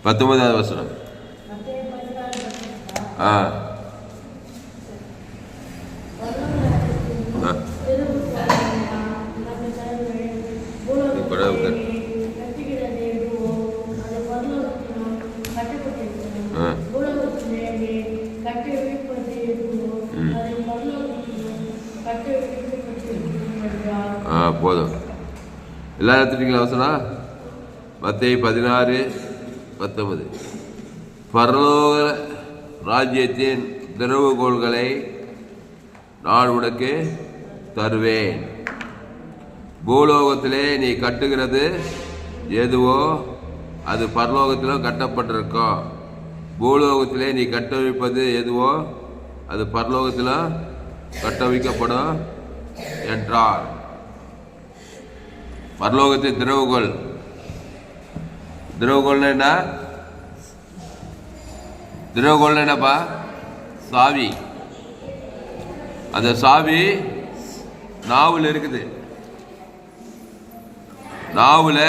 19வது வசனம். போதும், எல்லாரும் எடுத்துட்டீங்களா வசனம்? மத்தேயு 16:19. பரலோக ராஜ்யத்தின் திறவுகோல்களை நான் உனக்கு தருவேன். பூலோகத்திலே நீ கட்டுகிறது எதுவோ அது பரலோகத்திலும் கட்டப்பட்டிருக்கும். பூலோகத்திலே நீ கட்டவிப்பது எதுவோ அது பரலோகத்திலும் கட்டவிக்கப்படும் என்றார். பரலோகத்தின் திறவுகோல். திறவுகோல்னா என்ன? திறவுகோல்னா என்னப்பா? சாவி. அந்த சாவி நாவில் இருக்குது. நாவில்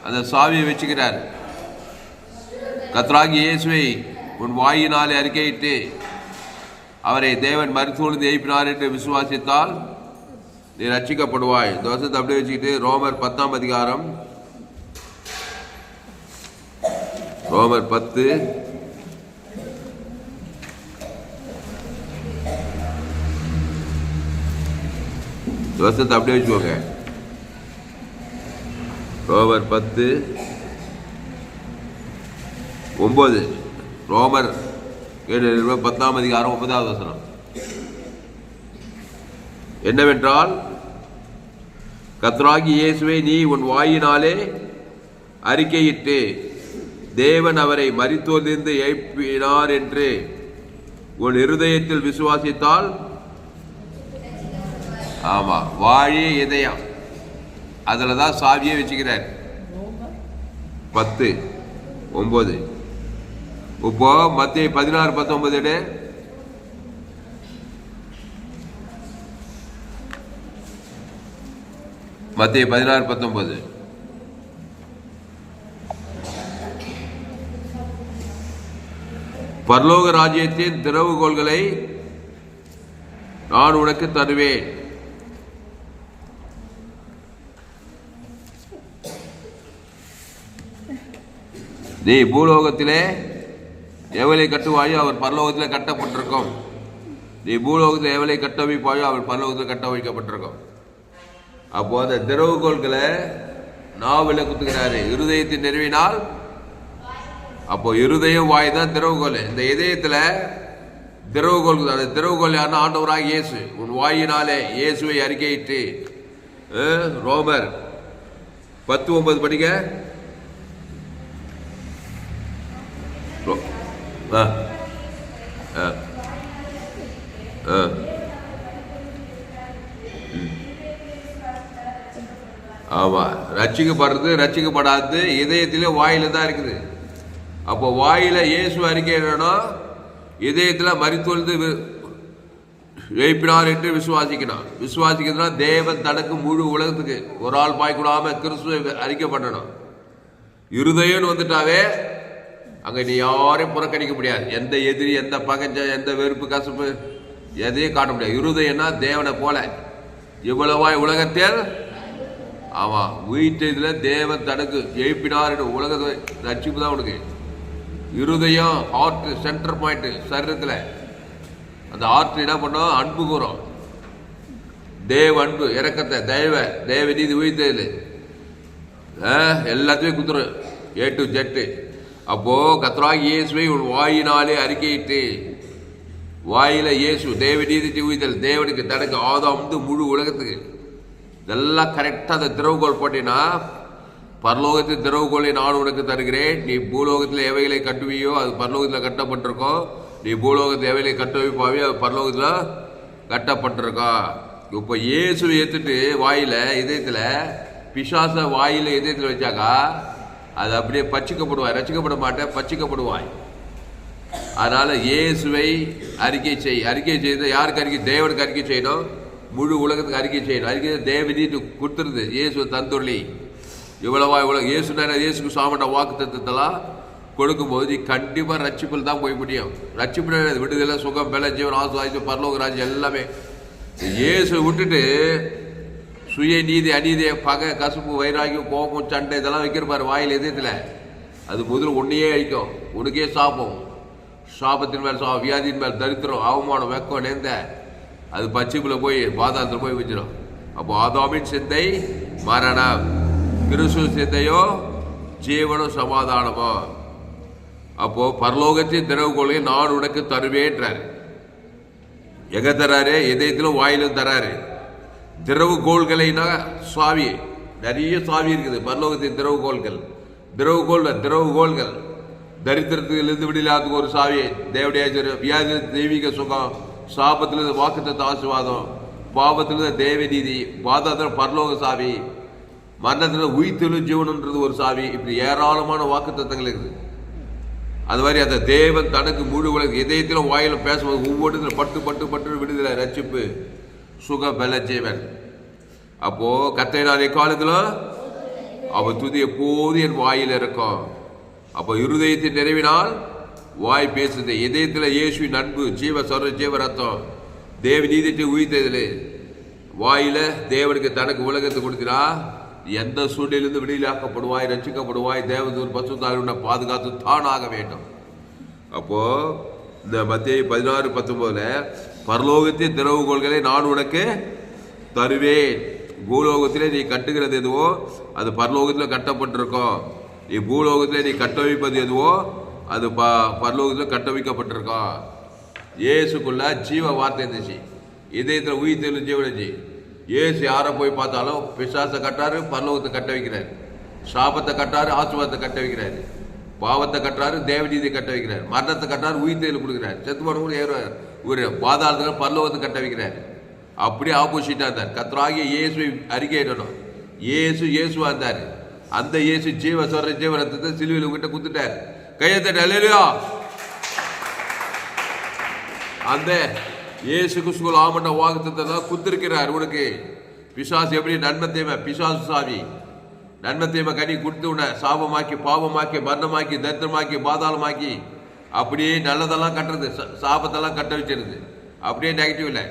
அந்த சாவியை வச்சுக்கிறார். கர்த்தராகிய இயேசுவை உன் வாயினாலே அறிக்கையிட்டு அவரை தேவன் மரித்தோடு எழுப்பினார் என்று விசுவாசித்தால் நீ ரட்சிக்கப்படுவாய். இந்த வருஷத்தை அப்படியே வச்சுக்கிட்டு ரோமர் 10ஆம் அதிகாரம், ரோமர் 10 வருஷத்தை அப்படியே வச்சுக்கோங்க. ரோமர் 10:9. ரோமர் 10ஆம் அதிகாரம் 9வது வசனம் என்னவென்றால், கர்த்தராகிய இயேசுவை நீ உன் வாயினாலே அறிக்கையிட்டு தேவன் அவரை மரித்தோரிலிருந்து எழுப்பினார் என்று உன் இருதயத்தில் விசுவாசித்தால், ஆமா, வாழி இதயம், அதுல தான் சாவியை வச்சுக்கிறார். 10:9. இப்போ மத்தேயு 16:19. மத்தேயு 16:19. பரலோக ராஜ்யத்தின் திறவுகோல்களை நான் உனக்கு தருவேன். நீ பூலோகத்திலே எவளை கட்டுவாயோ அவர் பரலோகத்தில் கட்டப்பட்டிருக்கும். நீ பூலோகத்தில் எவளை கட்ட வைப்பாயோ அவர் பரலோகத்தில் கட்ட வைக்கப்பட்டிருக்கும். அப்போ அந்த திறவுகோள்களை நாவில் குத்துக்கிறாரு. இருதயத்தை நிறுவினால், அப்போ இருதயம் வாய் தான் திறவுகோல். இந்த இதயத்துல திறவுகோல். அந்த திறவுகோல் யாருன்னா ஆண்டவராக இயேசு. உன் வாயினாலே இயேசுவை அறிக்கையிட்டு. ரோமர் 10:9 படிக்க. ஆமா, ரட்சிக்கப்படுறது ரட்சிக்கப்படாது இதயத்திலே வாயில தான் இருக்குது. அப்போ வாயில இயேசு அறிக்கையிடணும், இதயத்துல மரித்தொழுது எழுப்பினார் என்று விசுவாசிக்கணும். விசுவாசிக்கிறதுனா தேவன் தனக்கு முழு உலகத்துக்கு ஒரு ஆள் பாய்க்கூடாம கிறிஸ்துவை அறிக்கை பண்ணணும். இருதயம்னு வந்துட்டாவே அங்க நீ யாரையும் புறக்கணிக்க முடியாது. எந்த எதிரி, எந்த பகஞ்ச, எந்த வெறுப்பு, கசப்பு எதையும் காட்ட முடியாது. இருதயம்னா தேவனை போல இவ்வளவாய் உலகத்தில், ஆமா, வீட்டு இதுல தேவன் தனக்கு எழுப்பினார் என்று உலகத்தை ரட்சிப்பு தான் உனக்கு. இருதயம் ஹார்ட் சென்டர் பாயிண்ட் சரீரத்தில். அந்த ஹார்ட் என்ன பண்ணோம்? அன்பு கூறும். தேவ அன்பு, இறக்கத்தை, தேவ நீதி உயிர்த்தது எல்லாத்தையும் குத்துரும் A to Z. அப்போ கர்த்தராகிய இயேசுவை உன் வாயினாலே அறிக்கையிட்டு, வாயில இயேசு தேவ நீதி உயிர்த்தல், தேவனுக்கு தனக்கு ஆதாம் முழு உலகத்துக்கு இதெல்லாம் கரெக்டாக அந்த திறவுகோல் போட்டீங்கன்னா, பரலோகத்தின் திறவுகோலை நான் உனக்கு தருகிறேன். நீ பூலோகத்தில் எவைகளை கட்டுவியோ அது பரலோகத்தில் கட்டப்பட்டிருக்கோம். நீ பூலோகத்தில் எவைகளை கட்ட வைப்பாவியோ அது பரலோகத்தில் கட்டப்பட்டிருக்கோம். இப்போ இயேசுவை ஏற்றுட்டு வாயில இதயத்தில், பிசாச வாயில இதயத்தில் வச்சாக்கா அது அப்படியே பச்சிக்கப்படுவாய். ரசிக்கப்பட மாட்டேன், பச்சிக்கப்படுவாய். அதனால இயேசுவை அறிக்கை செய். அறிக்கை செய்து யாருக்கு அறிக்கை? தேவனுக்கு அறிக்கை செய்யணும், முழு உலகத்துக்கு அறிக்கை செய்யணும். அறிக்கை தேவ நீதி கொடுத்துருது. இயேசு தந்துள்ளி இவ்வளவு இயேசுக்கு சாமண்ட வாக்கு தத்துவத்தெல்லாம் கொடுக்கும்போது நீ கண்டிப்பாக ரட்சிப்பில் தான் போய் முடியும். ரட்சிப்பு விடுதலை, சுகம், பல, ஜீவன், ஆசுவாய்ப்பு, பரலோக ராஜ்யம் எல்லாமே. இயேசு விட்டுட்டு சுய நீதி, அநீதியை, பகை, கசுப்பு, வைராகியம், கோபம், சண்டை இதெல்லாம் வைக்கிறப்பாரு வாயில் எதிர்த்துல. அது முதல்ல ஒன்றையே அழிக்கும். உனக்கே சாபம், சாபத்தின் மேல் சாபம், வியாதியின் மேல் தரித்திரம், அவமானம், வெக்கம், நேர்ந்த அது பச்சிப்பில் போய் பாதாளத்தில் போய் வச்சிடும். அப்போ ஆதாமின் சிந்தை மரணம், கிறிஸ்து சிந்தையோ ஜீவனும் சமாதானமோ. அப்போ பரலோகத்தின் திறவுகோலை நான் உனக்கு தருவேன்றாரு. எங்க தராரு? இதயத்திலும் வாயிலும் தராரு. திறவுகோள்களைனா சாவி, நிறைய சாவி இருக்குது பரலோகத்தின் திறவுகோள்கள். தரித்திரத்திலிருந்து விடுதலாத்துக்கு ஒரு சாவி தேவடைய, வியாதி தெய்வீக சுகம், சாபத்திலிருந்து வாக்குத்தத்த ஆசீர்வாதம், பாவத்திலிருந்து தேவ நீதி, பாதாளத்தில் பரலோக சாவி, மரணத்தில் உயிர்த்தெழும் ஜீவனன்றது ஒரு சாவி. இப்படி ஏராளமான வாக்குத்தத்தங்கள் இருக்குது. அது மாதிரி அந்த தேவன் தனக்கு முழு உலக இதயத்திலும் வாயிலும் பேசும்போது ஒவ்வொரு பட்டு பட்டு பட்டு விடுதலை, ரட்சிப்பு, சுக, பல, ஜீவன். அப்போ கர்த்தரை நான் எக்காலத்தில் அவ துதி எப்போது என் வாயில் இருக்கும். அப்போ இருதயத்தின் நிறைவினால் வாய் பேசுது. இதயத்தில் இயேசுவின் அன்பு, ஜீவ சொர, ஜீவ ரத்தம், தேவ நீதிட்டு உயிர்த்ததில் வாயில தேவனுக்கு தனக்கு உலகத்தை கொடுத்தினா எந்த சூழ்நிலிருந்து விடுதலையாக்கப்படுவாய், ரட்சிக்கப்படுவாய். தேவதூர் பசுத்தாவிட பாதுகாத்து தானாக வேண்டும். அப்போ இந்த மத்திய 16:19 பரலோகத்தின் திறவுகோள்களை நான் உனக்கு தருவேன். பூலோகத்திலே நீ கட்டுகிறது எதுவோ அது பரலோகத்தில் கட்டப்பட்டிருக்கோம். நீ பூலோகத்திலே நீ கட்டமைப்பது எதுவோ அது பரலோகத்தில் கட்டமைக்கப்பட்டிருக்கோம். இயேசுக்குள்ள ஜீவ வார்த்தை இருந்துச்சு, இதயத்தில் உயிர்த்தெழும் ஜீவன் இருந்துச்சு. இயேசு யாரை போய் பார்த்தாலும் பிசாசை கட்டாரு, பரலோகத்தை கட்ட வைக்கிறார். சாபத்தை கட்டாரு, ஆசீர்வாதத்தை கட்ட வைக்கிறாரு. பாவத்தை கட்டுறாரு, தேவநீதியை கட்ட வைக்கிறார். மரணத்தை கட்டுறாரு, உயிர்த்தெழுதல் கொடுக்குறாரு. செத்து போன கூட ஒரு பாதாளத்தில் பரலோகத்தை கட்ட வைக்கிறார். அப்படியே ஆப்போசிட்டா இருந்தார். கர்த்தராகிய இயேசுவை அறிக்கையிடணும். இயேசுவா இருந்தார். அந்த இயேசு ஜீவ சொல்ற ஜீவரத்தை சிலுவையில் உங்ககிட்ட குத்துட்டார். கையத்தட்ட அல்லேலூயா. அந்த இயேசு கிறிஸ்து ஆமண்ட வாக்குத்தத்தை தான் குத்திருக்கிறார் உனக்கு. பிசாசு எப்படி நன்மை தீமை, பிசாசு சாவி நன்மை தீமை கனி கொடுத்து உன்னை சாபமாக்கி, பாவமாக்கி, மரணமாக்கி, தரித்திரமாக்கி, பாதாளமாக்கி, அப்படியே நல்லதெல்லாம் கட்டுறது, சாபத்தெல்லாம் கட்ட வச்சிருது. அப்படியே நெகட்டிவ் இல்லை.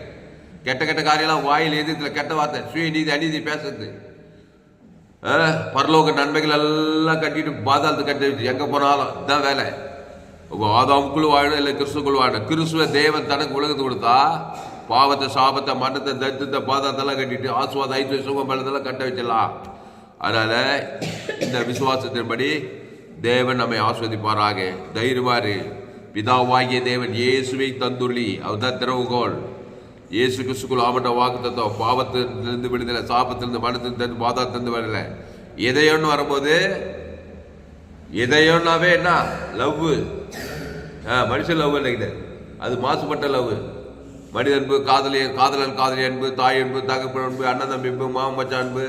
கெட்ட கெட்ட காரியெல்லாம் வாயில் எதிர்த்துல கெட்ட வார்த்தை, சுய நீதி, அநீதி பேசுறது, பரலோக நன்மைகள் எல்லாம் கட்டிட்டு பாதாளத்தை கட்ட வச்சு எங்க போனாலும் இதுதான் வேலை. ஆதாமுக்குள்ள வாழணும், இல்லை கிறிஸ்துக்குள்ள வாழணும். கிறிஸ்துவ தேவன் தனக்கு உலகத்தை கொடுத்தா பாவத்தை, சாபத்தை, மரணத்தை, தரித்திரத்தை, பாதாளத்தெல்லாம் கட்டிட்டு ஆசுவாத, ஐஸ்வர்ய, சுகம், பலத்தெல்லாம் கட்ட வச்சிடலாம். அதனால இந்த விசுவாசத்தின்படி தேவன் நம்மை ஆஸ்வதிப்பாராக. தைரியமாறு. பிதாவாகிய தேவன் இயேசுவை தந்துள்ளி, அவர்தான் திறவுகோல். இயேசு கிறிஸ்துக்குள் ஆமட்ட வாக்கு தத்துவம், பாவத்திலிருந்து விடுதலை, சாபத்திலிருந்து, மரணத்திலிருந்து, பாதாளத்திலிருந்து வரல. இதயம்னு வரும்போது இதயம்னாவே என்ன? லவ். மனுஷன் லவ் இல்லை, அது மாசுபட்ட லவ். மனித அன்பு, காதலன் காதலி அன்பு, தாய் அன்பு, தகப்பன் அன்பு, அண்ணன் தம்பி அன்பு, மாமச்சா அன்பு,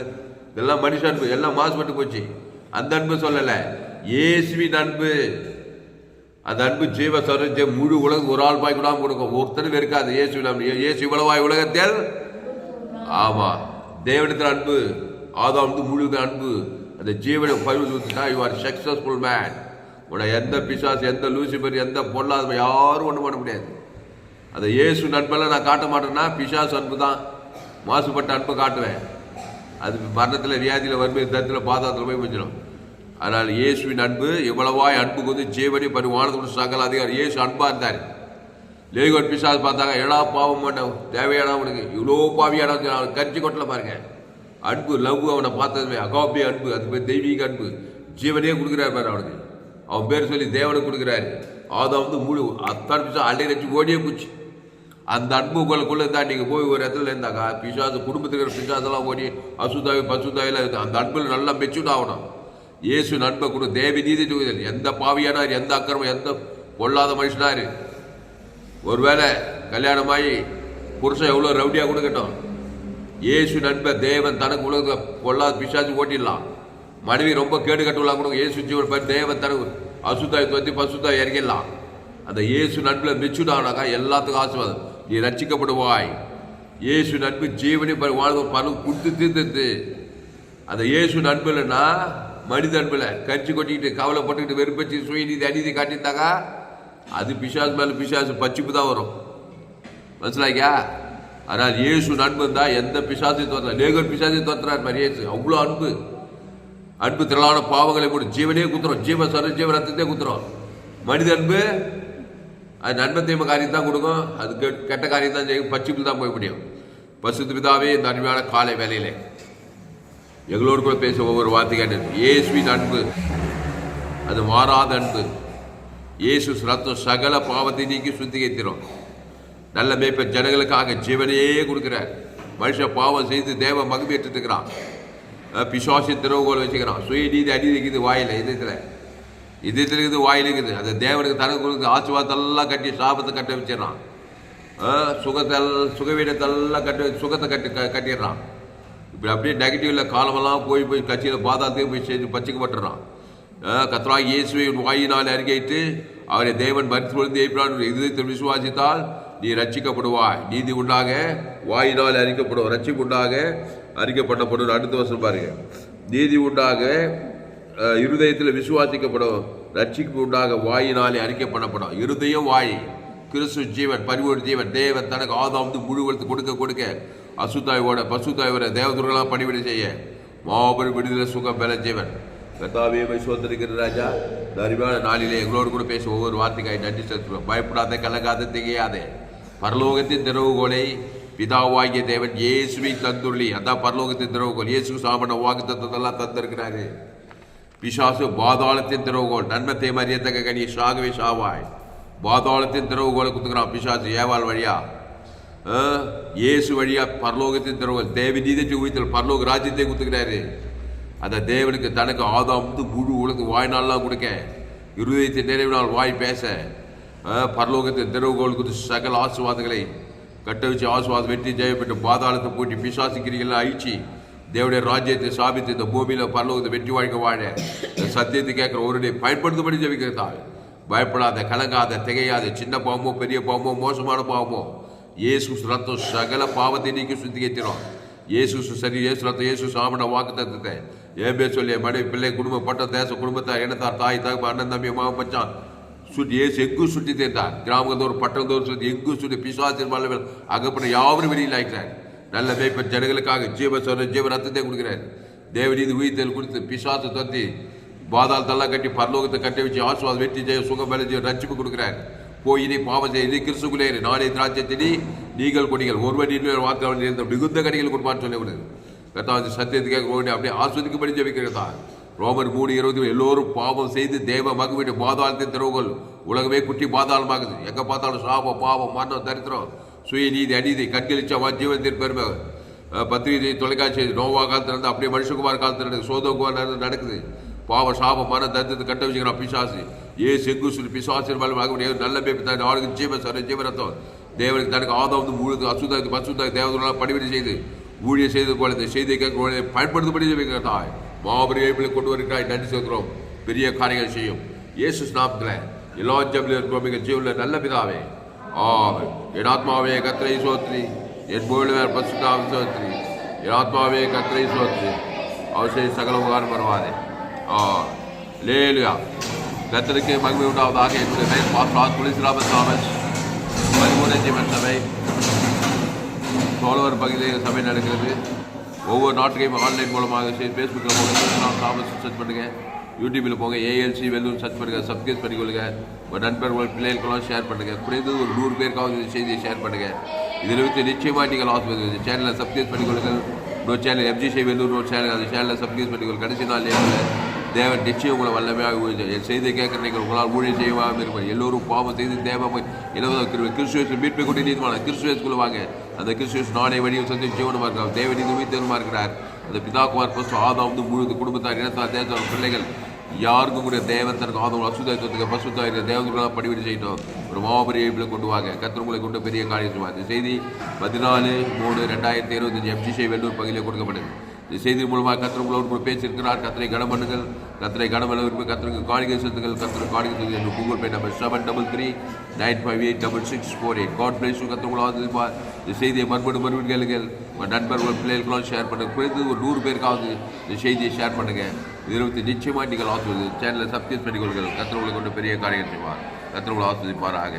இதெல்லாம் மனுஷ அன்பு, எல்லாம் மாசுபட்டு போச்சு. அந்த அன்பு சொல்லலை, இயேசுவின் அன்பு. அந்த அன்பு ஜீவ சொர முழு உலகம் ஒரு ஆள் பாய் கூட கொடுக்கும், ஒருத்தரும் இருக்காது. இயேசுவின் அன்பு. இயேசு இவ்வளவாய் உலகத்தில், ஆமா, தேவனத்தில் அன்பு, ஆதாம் முழு அன்பு. அந்த ஜீவனை பரிசுத்தா யூ ஆர் சக்சஸ்ஃபுல் மேன். உன்னை எந்த பிசாசு, எந்த லூசிபர், எந்த பொல்லாத யாரும் ஒன்றும் பண்ண முடியாது. அந்த இயேசு நண்பெல்லாம் நான் காட்ட மாட்டேன்னா பிசாசு அன்பு தான், மாசுபட்ட அன்பு காட்டுவேன். அது மரணத்தில், வியாதியில், வறுமை, தரத்தில், பாதாளத்தில் போய் முடிஞ்சிடும். அதனால் இயேசுவின் அன்பு எவ்வளவாய் அன்புக்கு வந்து ஜீவனி பரிவானத்தோடு சகல அதிகாரம். இயேசு அன்பா இருந்தார். லேகோட் பிசாசு பார்த்தாங்க, ஏடா பாவம் பண்ண தேவையானா உனக்கு, இவ்வளோ பாவியானா கரிச்சி கொட்டல பாருங்க. அன்பு, லவ், அவனை பார்த்ததுமே அகாபி அன்பு, அது பேர் தெய்வீக அன்பு. ஜீவனே கொடுக்குறாரு பாரு அவனுக்கு. அவன் பேர் சொல்லி தேவனுக்கு கொடுக்குறாரு. ஆதாம் முழு அத்தான் பிசா அள்ளி ரச்சு ஓடியே போச்சு. அந்த அன்பு உங்களுக்குள்ள இருந்தா நீங்க போய் ஒரு இடத்துல இருந்தாக்கா பிசாசு, குடும்பத்துக்கு இருக்கிற பிசாசெல்லாம் ஓடி அசுத்தாவி பசுத்தாவில அந்த அன்பில் நல்லா மெச்சூர்ட் ஆகணும். இயேசு நண்பை கொடு, தேவி நீதி தூக்குதல். எந்த பாவியானார், எந்த அக்கிரமம், எந்த பொல்லாத மனுஷனாரு, ஒருவேளை கல்யாணமாகி புருஷன் எவ்வளோ ரவுடியாக கொடுக்கட்டும், இயேசு நண்பை தேவன் தனக்கு உலக பொல்லாத பிசாசு ஓட்டிடலாம். மனைவி ரொம்ப கேடு கட்டுலாம் கொடுக்கும், இயேசு ஜீவன் தேவன் தனக்கு அசுத்தாய் துவத்தி பசுத்தாய் இறங்கிடலாம். அந்த இயேசு நண்பில் மெச்சூர்டானாக்கா எல்லாத்துக்கும் ஆசீர்வாதம், நீ ரட்சிக்கப்படுவாய். இயேசு நட்பு ஜீவனை வாழ்வு பல கொடுத்து தீர்த்து அந்த இயேசு அன்பு இல்லைன்னா மனித அன்புல கரிச்சு கொட்டிக்கிட்டு கவலைப்பட்டுக்கிட்டு வெறுப்பச்சு சுயநீதி அநீதி காட்டியிருந்தாங்க, அது பிசாசு மேலே பிசாசு பச்சிப்பு தான் வரும். மனசிலாக்கியா? ஆனால் இயேசு அன்பு இருந்தால் எந்த பிசாசையும் தோற்ற லேகர் பிசாசையும் தோற்றுறார் மாதிரி இயேசு. அவ்வளோ அன்பு, அன்பு திரளான பாவங்களை கூட ஜீவனே குத்துறோம், ஜீவ ரத்தத்தையே குத்துறோம். மனித அன்பு அது நன்மை தீமை காரியம் தான் கொடுக்கும், அது கெட்ட காரியம் தான் செய்யும், பச்சிப்பு தான் போய் முடியும். பசுத்து பிதாவே இந்த அருமையான காலை வேலையிலே எங்களோடு கூட பேச ஒவ்வொரு வார்த்தை கேட்டது. இயேசுவின் அன்பு அது மாறாத அன்பு. இயேசு ரத்தம் சகல பாவத்தை நீக்கி சுத்திகரிக்கிறோம். நல்ல மேய்ப்பர் ஜனங்களுக்காக ஜீவனையே கொடுக்கிறார். மனுஷன் பாவம் செய்து தேவ மகிமையிட்டு இருக்கிறான், பிசாசி திறவுகோல் வச்சுக்கிறான். சுயநீதி அநீதிக்குது வாயில், இதயத்தில் இருக்குது, வாயில் இருக்குது. அந்த தேவனுக்கு தனக்கு கொடுக்குது ஆசீர்வாதத்தெல்லாம் கட்டி சாபத்தை கட்ட வச்சிடறான். சுகவீனத்தெல்லாம் சுகத்தை கட்டிடுறான். இப்படி அப்படியே நெகட்டிவில் காலமெல்லாம் போய் கட்சியில் பாதாளத்தையும் போய் செய்து பச்சிக்கப்பட்டுறான். கர்த்தராகிய இயேசுவை வாயினால் அறிக்கையிட்டு அவரை தேவன் மரித்து எழுப்பினான் இதயத்தில் விசுவாசித்தால் நீ ரட்சிக்கப்படுவாய். நீதி உண்டாக வாயினால் அறிக்கப்படும், ரட்சிப்பு உண்டாக அறிக்கப்படப்படும். அடுத்த வருஷம் பாருங்க, நீதி உண்டாக இருதயத்தில் விசுவாசிக்கப்படும், ரட்சிப்பு உண்டாக வாயினாலே அறிக்கப்படப்படும். இருதயம் வாய் கிறிஸ்து ஜீவன், பரிவோடு ஜீவன். தேவன் தனக்கு ஆதாம் முழு வளர்த்து கொடுக்க அசுத்தாயோட பசுத்தாயோட தேவதுர்களாக பணிவிடை செய்ய மாபெரும் விடுதலை சுகம் பெற ஜீவன். கர்த்தாவே சோதரிக்கிற ராஜா, அருமையான நாளிலே எங்களோடு கூட பேச ஒவ்வொரு வார்த்தைக்காய் நன்றி செலுத்துவோம். பயப்படாத, கலங்காத, திகையாதே. பரலோகத்தின் திறவுகோலை பிதாவாகிய தேவன் இயேசுவை தந்துள்ளி. அதான் பரலோகத்தின் திறவுகோல். இயேசு சாமன வாக்குத்தத்தெல்லாம் தந்திருக்கிறாரு. பிசாசு பாதாளத்தின் திறவுகோல், நன்மத்தை மறியத்தக்க கனி சாகவே சாவாய். பாதாளத்தின் திறவுகோலை குத்துக்கிறான் பிசாசு ஏவாள் வழியா. இயேசு வழியா பரலோகத்தின் திறவுகோல், தேவ நீதிக்கு உயிர்த்தல் பரலோக ராஜ்யத்தை குத்துக்கிறாரு. அந்த தேவனுக்கு தனக்கு ஆதாம் முழு உலக வாய்நாள்லாம் கொடுக்க, இருதயத்தை நிறைவினால் வாய் பேச, பரலோகத்தின் திறவுகோல் குத்து சகல ஆசீர்வாதங்களை கட்ட வச்சு ஆசீர்வாதம் வெற்றி ஜெயப்பட்டு பாதாளத்தை போட்டி பிசாசிக்கிறீங்களாம் அழிச்சு தேவனுடைய ராஜ்யத்தை சாபித்து இந்த பூமியில் பரலோகத்தை வெற்றி வாழ்க்கை வாழ சத்தியத்தை கேட்குற ஒருடைய பயன்படுத்தபடி ஜெபிக்கிறதா. பயப்படாத, கலங்காத, திகையாத. சின்ன பாவமோ பெரிய பாவமோ மோசமான பாவமோ இயேசு ரத்தம் சகல பாவத்தை நீக்கி சுத்திகரிக்கிறோம். இயேசு சரி, இயேசு ரத்தம், இயேசு சாமன வாக்கு தத்துவத்தை ஏபே சொல்லி மனைவி பிள்ளை குடும்பம் பட்ட தேச குடும்பத்தார் இனத்தார் தாய் தகப்பு அண்ணன் தம்பி மாமன் பச்சான் சுற்றி இயேசு எங்கும் சுற்றி தேர்ந்தார். கிராமத்தோர் பட்டணத்தோர் சுற்றி எங்கும் சுற்றி பிசாசின் மல்லவர்கள் அகப்பட யாவரும் வெளியில் ஆகிறார். நல்ல மேய்ப்பர் ஜனங்களுக்காக ஜீவ ரத்தத்தை கொடுக்கிறார். தேவநீதி உயிர்த்தல் கொடுத்து பிசாசு தத்தி பாதாளத்தெல்லாம் கட்டி பரலோகத்தை கட்டி வச்சு ஆசுவாதம் வெற்றி ஜெய சுகம் மேலே ரட்சிப்பு கொடுக்கிறார். போய் இனி பாவம் செய்து கிறிஸ்துக்குள்ளே நானே திராட்சத்தினி நீங்கள் கொடிகள் ஒருவன் இன்னொரு வார்த்தை மிகுந்த கடிகள் கொடுப்பான்னு சொல்லப்படுது. கர்த்தாவது சத்தியத்துக்காக அப்படியே ஆஸ்வதிக்கும்படி ஜெபிக்கிறதா. ரோமர் 3:20 எல்லோரும் பாவம் செய்து தேவ மகிமையுடைய பாதாளத்தின் திறவுகோல் உலகமே குட்டி பாதாளமாகுது. எங்கே பார்த்தாலும் சாபம், பாவம், மரணம், தரித்திரம், சுயநீதி, அநீதி, கற்களிச்சா ஜீவனத்தின் பெருமை. பத்திரிகை, தொலைக்காட்சி நோவா காலத்தில் இருந்து அப்படியே மனுஷகுமார் காலத்தில் நடக்குது, சோதகுமார் நடக்குது. பாவ சாபம், மன தரித்திரத்தை கட்ட வச்சுக்கிறான் பிசாசு. செங்கு சொல்லி பிசாசின் நல்ல பேப்பர் ஆளுக்கு ஜீவரத்தம் தேவனுக்கு தனக்கு ஆதாம் முழு அசுதாக்கு பசுதாக்கு தேவதெல்லாம் பணிவிடை செய்து ஊழியர் செய்து போல இந்த செய்தியை கேட்க பயன்படுத்தபடி ஜெபிக்கிறதாய். மாபெரும் எழுப்பிலை கொண்டு வருகிறாய். நன்றி சொல்கிறோம். பெரிய காரியங்கள் செய்யும் இயேசு நாமத்தில் எல்லா ஜெபிலும் இருக்கிறோம் எங்கள் ஜீவனில் நல்ல பிதாவே. என் ஆத்மாவே கர்த்தரை சோத்ரி, என் பொருள் பசுதாவை சோத்ரி. என் ஆத்மாவே கர்த்தரை சோத்ரி, அவர் செய்ய சகல உபகாரம் வருவாதே. லேலுயா. கர்த்தருக்கு மகிமை உண்டாவதாக. என்னுடைய பெயர் பாஸ்டர் துளசிராமன் தாமஸ், பரிபூர்ண ஜீவன் சபை சோழவர் பகுதியில் சபை நடக்கிறது. ஒவ்வொரு நாட்டுக்கையும் ஆன்லைன் மூலமாக ஃபேஸ்புக்கில் போங்க, துளசிராமன் தாமஸ் சர்ச் பண்ணுங்கள். யூடியூப்பில் போங்க, ஏஎல்சி வெல்லூர் சர்ச் பண்ணுங்கள், சப்ஸ்கிரைப் பண்ணிக்கொள்ளுங்க. உங்கள் நண்பர்கள் பிள்ளைகளுக்கெல்லாம் ஷேர் பண்ணுங்கள். குறைந்தது ஒரு 100 பேருக்காவது செய்தியை ஷேர் பண்ணுங்கள். இதில் வைத்து நிச்சயமாக நீங்கள் ஆஸ்வதிங்க. சேனலை சப்ஸ்கிரைப் பண்ணிக்கொள்ளுங்கள். இன்னொரு சேனல் எஃப்ஜிசி வெல்லூர் ஒரு சேனல், அந்த சேனலில் சப்ஸ்கிரைப் பண்ணிக்கொள்ளுங்கள். கடைசி நாள் தேவன் நிச்சயம் உங்களை வல்லமையாக என் செய்தியை கேட்குற நீங்கள் உங்களால் ஊழியம் செய்வாமல் இருப்பார். எல்லோரும் பாவம் செய்து தேவ கிறிஸ்துவேஸ் மீட்பை கொண்டு நீதிமான கிறிஸ்துவேஸ்குள்ள வாங்க. அந்த கிறிஸ்துவேஸ் நானே வழியும் சந்தி ஜீவனமாக இருக்கார். தேவ நீதி உயிர்த்தவனுமா இருக்கிறார். அந்த பிதாக்குமார் பஸ்ட் ஆதாம் முழு குடும்பத்தார் இனத்தார் தேசத்தார் பிள்ளைகள் யாருக்கும் கூட தேவன் தனக்கு ஆதம் அசுதாயத்துக்கு பசுத்தாயிருக்க தேவர்களாக படிவிடு செய்யணும். ஒரு மாபெரிய கொண்டு வாங்க. கத்திரங்களை கொண்டு பெரிய காரியம் செய்வாங்க. இந்த செய்தி 14/3/2025 எஃப்ஜிசி வெல்லூர் பகுதியில் கொடுக்கப்படுது. இந்த செய்தி மூலமாக கத்திரங்களோடு பேசியிருக்கிறார். கத்திரை கனம் பண்ணுங்கள். கத்திரை கனம் விரும்பி கத்திரக்கு காணிக்கை செலுத்துங்கள். கத்திர காணிக்கை செலுத்துங்கள். Google pay number 7339586648. God bless. கத்திரங்களாக இந்த செய்தியை மறுபடியும் கேளுங்கள். உங்கள் நண்பர்கள் பிள்ளைகளுக்கெல்லாம் ஷேர் பண்ணுங்கள். குறைந்து ஒரு 100 பேருக்காவது இந்த செய்தியை ஷேர் பண்ணுங்கள். இதில் நிச்சயமாக நீங்கள் ஆசிர்வதி சேனலை சப்ஸ்கிரைப் பண்ணிக்கொள்ளுங்கள். கர்த்தர் உங்களை கொண்டு பெரிய காரியம் செய்வார். கர்த்தர் உங்களை ஆசிர்வதிப்பாராக.